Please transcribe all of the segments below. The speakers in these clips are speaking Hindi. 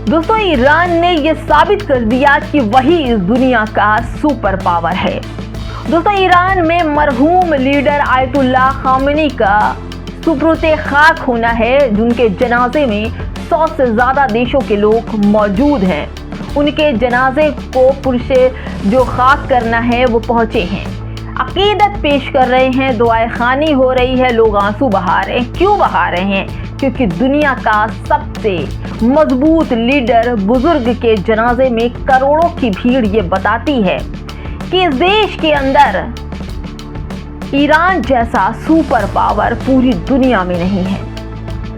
दोस्तों, ईरान ने ये साबित कर दिया कि वही इस दुनिया का सुपर पावर है। दोस्तों, ईरान में मरहूम लीडर आयतुल्लाह खामेनी का सुपुर्दे खाक होना है, जिनके जनाजे में 100 से ज़्यादा देशों के लोग मौजूद हैं। उनके जनाजे को पुरशे जो खाक करना है वो पहुँचे हैं, अकीदत पेश कर रहे हैं, दुआए खानी हो रही है, लोग आंसू बहा रहे हैं। क्यों बहा रहे हैं? क्योंकि दुनिया का सबसे मजबूत लीडर बुजुर्ग के जनाजे में करोड़ों की भीड़ ये बताती है कि इस देश के अंदर ईरान जैसा सुपर पावर पूरी दुनिया में नहीं है।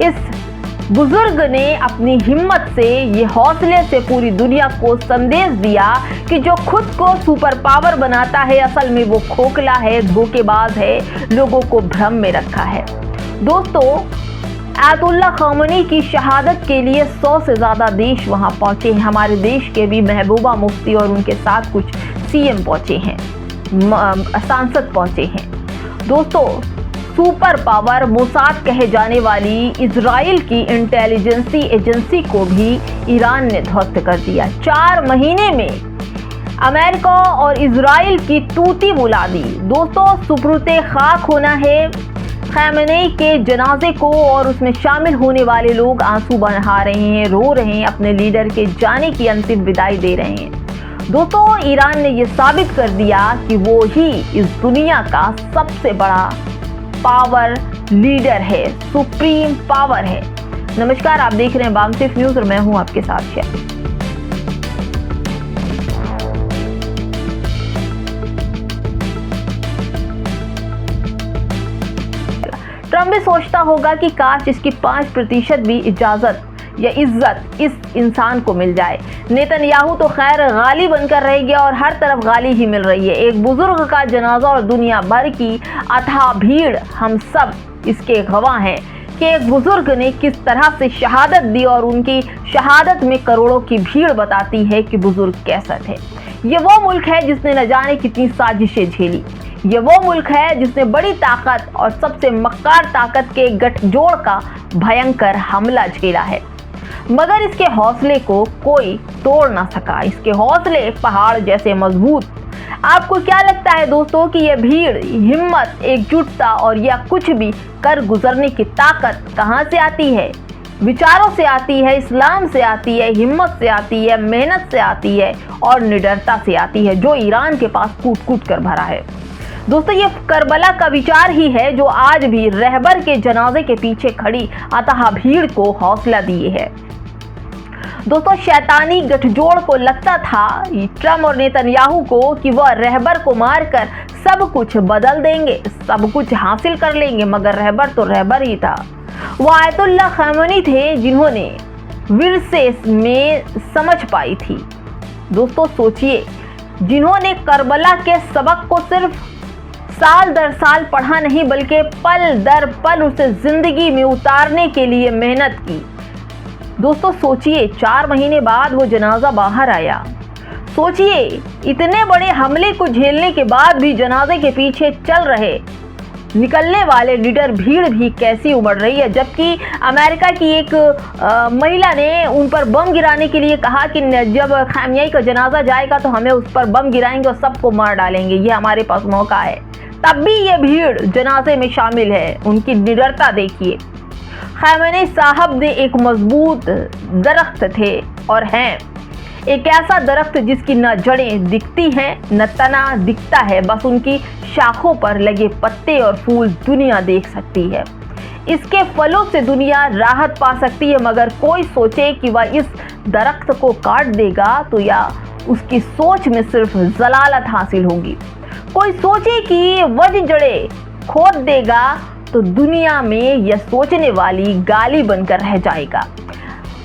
इस बुजुर्ग ने अपनी हिम्मत से, ये हौसले से पूरी दुनिया को संदेश दिया कि जो खुद को सुपर पावर बनाता है असल में वो खोखला है, धोखेबाज है, लोगों को भ्रम में रखा है। दोस्तों, आयतुल्लाह खामेनी की शहादत के लिए 100 से ज़्यादा देश वहां पहुंचे हैं। हमारे देश के भी महबूबा मुफ्ती और उनके साथ कुछ सीएम पहुंचे हैं, सांसद पहुंचे हैं। दोस्तों, सुपर पावर मोसाद कहे जाने वाली इजराइल की इंटेलिजेंसी एजेंसी को भी ईरान ने ध्वस्त कर दिया। 4 महीने में अमेरिका और इजराइल की तूती बुला दी। दोस्तों, सुपुर्दे खाक होना है खामेनी के जनाजे को और उसमें शामिल होने वाले लोग आंसू बहा रहे हैं, रो रहे हैं, अपने लीडर के जाने की अंतिम विदाई दे रहे हैं। दोस्तों, ईरान ने यह साबित कर दिया कि वो ही इस दुनिया का सबसे बड़ा पावर लीडर है, सुप्रीम पावर है। नमस्कार, आप देख रहे हैं बामसिफ न्यूज और मैं हूं आपके साथ शेयर। ट्रम्प भी सोचता होगा कि काश इसकी 5% भी इजाजत या इज्जत इस इंसान को मिल जाए। नेतन्याहू तो खैर गाली बनकर रह गया और हर तरफ गाली ही मिल रही है। एक बुजुर्ग का जनाजा और दुनिया भर की अथाह भीड़, हम सब इसके गवाह हैं कि एक बुजुर्ग ने किस तरह से शहादत दी और उनकी शहादत में करोड़ों की भीड़ बताती है कि बुजुर्ग कैसा थे। ये वो मुल्क है जिसने न जाने कितनी साजिशें झेली। ये वो मुल्क है जिसने बड़ी ताकत और सबसे मक्कार ताकत के गठजोड़ का भयंकर हमला झेला है, मगर इसके हौसले को कोई तोड़ ना सका। इसके हौसले पहाड़ जैसे मजबूत। आपको क्या लगता है दोस्तों कि यह भीड़, हिम्मत, एकजुटता और या कुछ भी कर गुजरने की ताकत कहां से आती है? विचारों से आती है, इस्लाम से आती है, हिम्मत से आती है, मेहनत से आती है और निडरता से आती है, जो ईरान के पास कूट कूट कर भरा है। दोस्तों, ये करबला का विचार ही है जो आज भी रहबर के जनाजे के पीछे खड़ी अथाह भीड़ को हौसला दिए है। दोस्तों, शैतानी गठजोड़ को लगता था ट्रम्प और नेतन्याहू को कि वह रहबर को मारकर सब कुछ बदल देंगे, सब कुछ हासिल कर लेंगे, मगर रहबर तो रहबर ही था। वो आयतुल्लाह खामेनी थे जिन्होंने विरसे में समझ पाई थी। दोस्तों, सोचिए, जिन्होंने करबला के सबक को सिर्फ साल दर साल पढ़ा नहीं बल्कि पल दर पल उसे जिंदगी में उतारने के लिए मेहनत की। दोस्तों, सोचिए, 4 महीने बाद वो जनाजा बाहर आया। सोचिए, इतने बड़े हमले को झेलने के बाद भी जनाजे के पीछे चल रहे निकलने वाले लीडर भीड़ भी कैसी उमड़ रही है। जबकि अमेरिका की एक महिला ने उन पर बम गिराने के लिए कहा कि जब खामेनी का जनाजा जाएगा तो हमें उस पर बम गिराएंगे और सबको मार डालेंगे, ये हमारे पास मौका है। तब भी ये भीड़ जनाजे में शामिल है। उनकी निडरता देखिए। खामेनी साहब ने एक मजबूत दरख्त थे और हैं, एक ऐसा दरख्त जिसकी न जड़ें दिखती हैं न तना दिखता है, बस उनकी शाखों पर लगे पत्ते और फूल दुनिया देख सकती है। इसके फलों से दुनिया राहत पा सकती है, मगर कोई सोचे कि वह इस दरख्त को काट देगा तो या उसकी सोच में सिर्फ जलालत हासिल होगी। कोई सोचे कि वह जड़ें खोद देगा तो दुनिया में यह सोचने वाली गाली बनकर रह जाएगा।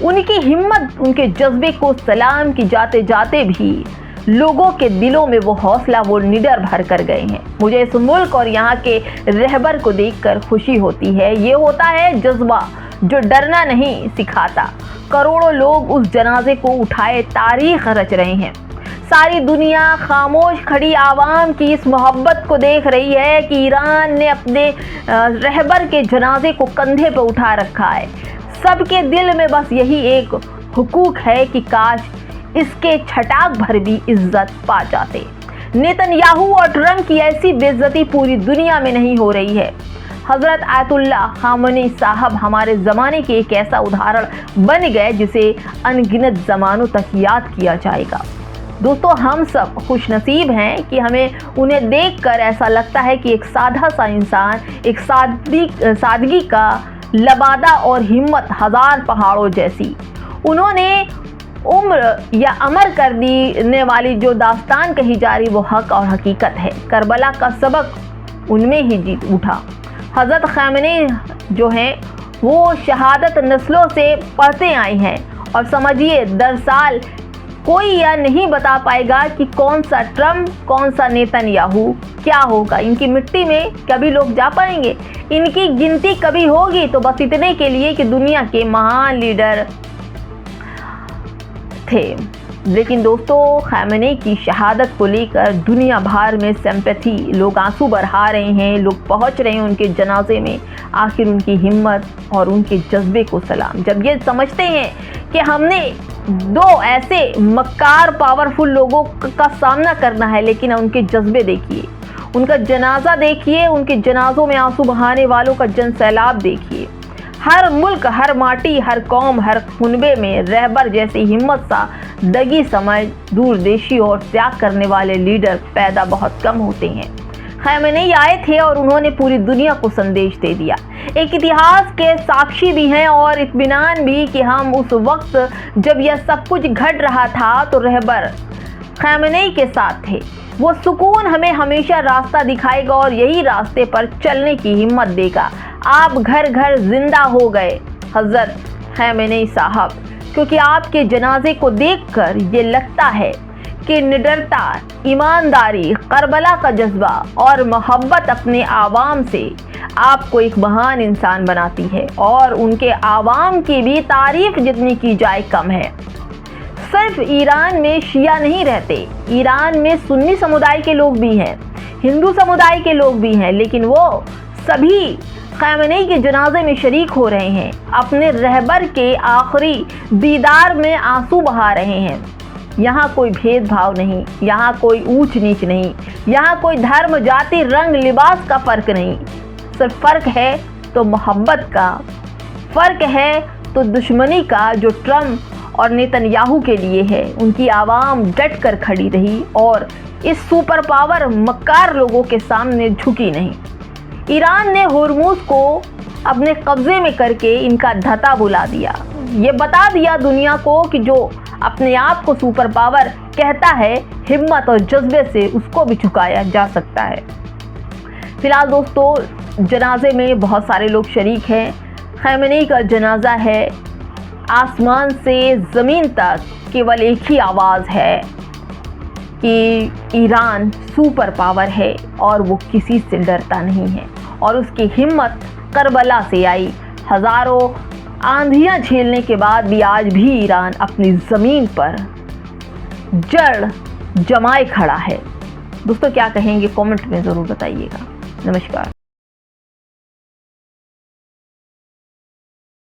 उनकी हिम्मत, उनके जज्बे को सलाम की जाते जाते भी लोगों के दिलों में वो हौसला, वो निडर भर कर गए हैं। मुझे इस मुल्क और यहाँ के रहबर को देखकर खुशी होती है। ये होता है जज्बा जो डरना नहीं सिखाता। करोड़ों लोग उस जनाजे को उठाए तारीख रच रहे हैं। सारी दुनिया खामोश खड़ी आवाम की इस मोहब्बत को देख रही है कि ईरान ने अपने रहबर के जनाजे को कंधे पर उठा रखा है। सबके दिल में बस यही एक हुकूक है कि काश इसके छटाक भर भी इज्जत पा जाते। नेतन्याहू और ट्रंप की ऐसी बेइज्जती पूरी दुनिया में नहीं हो रही है। हजरत आयतुल्लाह खामनी साहब हमारे ज़माने के एक ऐसा उदाहरण बन गए जिसे अनगिनत ज़मानों तक याद किया जाएगा। दोस्तों, हम सब खुशनसीब हैं कि हमें उन्हें देखकर ऐसा लगता है कि एक सादा सा इंसान, एक सादगी का लबादा और हिम्मत हजार पहाड़ों जैसी। उन्होंने उम्र या अमर कर देने वाली जो दास्तान कही जा रही वो हक और हकीकत है। करबला का सबक उनमें ही जीत उठा। हज़रत खामेनी जो हैं वो शहादत नस्लों से पढ़ते आए हैं और समझिए 10 साल कोई यह नहीं बता पाएगा कि कौन सा ट्रंप, कौन सा नेतन्याहू, क्या होगा। इनकी मिट्टी में कभी लोग जा पाएंगे? इनकी गिनती कभी होगी तो बस इतने के लिए कि दुनिया के महान लीडर थे। लेकिन दोस्तों, खामेनी की शहादत को लेकर दुनिया भर में सिंपैथी, लोग आंसू बहा रहे हैं, लोग पहुंच रहे हैं उनके जनाजे में। आखिर उनकी हिम्मत और उनके जज्बे को सलाम। जब ये समझते हैं कि हमने 2 ऐसे मक्कार पावरफुल लोगों का सामना करना है, लेकिन उनके जज्बे देखिए, उनका जनाजा देखिए, उनके जनाजों में आंसू बहाने वालों का जन सैलाब देखिए। हर मुल्क, हर माटी, हर कौम, हर खुनबे में रहबर जैसी हिम्मत सा दगी समझ, दूरदेशी और त्याग करने वाले लीडर पैदा बहुत कम होते हैं। खामेनी आए थे और उन्होंने पूरी दुनिया को संदेश दे दिया। एक इतिहास के साक्षी भी हैं और इत्मीनान भी कि हम उस वक्त जब यह सब कुछ घट रहा था तो रहबर खामेनी के साथ थे। वो सुकून हमें हमेशा रास्ता दिखाएगा और यही रास्ते पर चलने की हिम्मत देगा। आप घर घर जिंदा हो गए हज़रत खामेनी साहब, क्योंकि आपके जनाजे को देखकर ये लगता है कि निडरता, ईमानदारी, करबला का जज्बा और मोहब्बत अपने आवाम से आपको एक महान इंसान बनाती है। और उनके आवाम की भी तारीफ जितनी की जाए कम है। सिर्फ ईरान में शिया नहीं रहते, ईरान में सुन्नी समुदाय के लोग भी हैं, हिंदू समुदाय के लोग भी हैं, लेकिन वो सभी खामेनी के जनाजे में शरीक हो रहे हैं। अपने रहबर के आखिरी दीदार में आंसू बहा रहे हैं। यहाँ कोई भेदभाव नहीं, यहाँ कोई ऊंच नीच नहीं, यहाँ कोई धर्म, जाति, रंग, लिबास का फ़र्क नहीं। सिर्फ फ़र्क है तो मोहब्बत का, फ़र्क है तो दुश्मनी का, जो ट्रंप और नेतन्याहू के लिए है। उनकी आवाम डट कर खड़ी रही और इस सुपर पावर मक्कार लोगों के सामने झुकी नहीं। ईरान ने होर्मुज को अपने कब्जे में करके इनका धता बुला दिया। ये बता दिया दुनिया को कि जो अपने आप को सुपर पावर कहता है, हिम्मत और जज्बे से उसको भी झुकाया जा सकता है। फिलहाल दोस्तों, जनाजे में बहुत सारे लोग शरीक हैं। खामेनी का जनाजा है, आसमान से ज़मीन तक केवल एक ही आवाज़ है कि ईरान सुपर पावर है और वो किसी से डरता नहीं है। और उसकी हिम्मत करबला से आई। हज़ारों आंधियां झेलने के बाद भी आज भी ईरान अपनी ज़मीन पर जड़ जमाए खड़ा है। दोस्तों, क्या कहेंगे कमेंट में ज़रूर बताइएगा। नमस्कार।